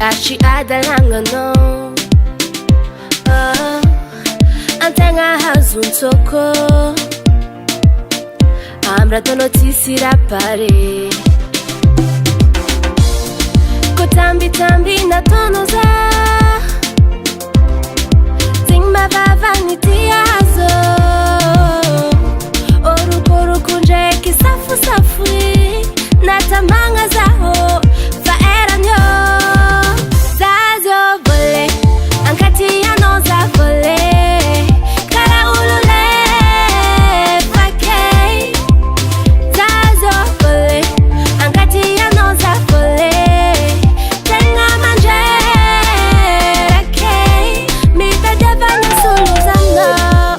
achi adalangano Antenga hazun toko Ambra to notisi rapare Kotambi tambi na tonoza Zingma vava nitia hazo Oru kunje kisafu safui Natamanga zaho Faera nyo Zazio vole Ankati ya noza vole Kara ulule Fakei Zazio vole Ankati ya noza vole Tenga manje Rakei Mi bedeva na suluzano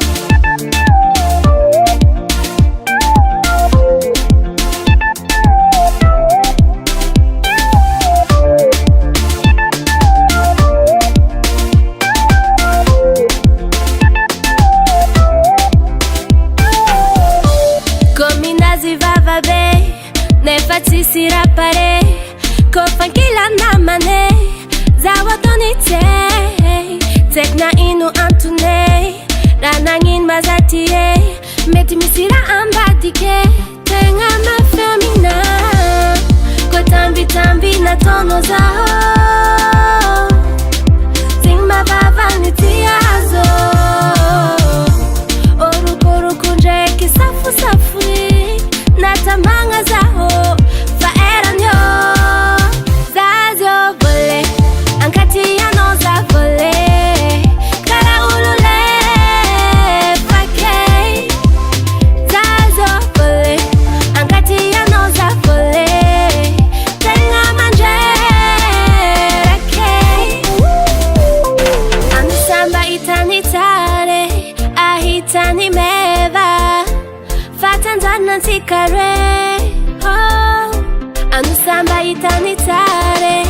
Vava be Nefati sirapare Kofankila namane Zawatonite Tekna inu antune Ranangin mazatie Meti misira ambadike Tenga mafemina Kotambi tambi na tono zaho Zingma vava nitia hazo Oru kunje kisafu safui Natamanga zaho Faera nyo Zazio vole Ankati ya noza vole Kara ulule Fakei Zazio vole Ankati ya noza vole Tenga manje Rakei Anusamba itani tare Ahitani meva Fatanzana tikare Anusamba itani tare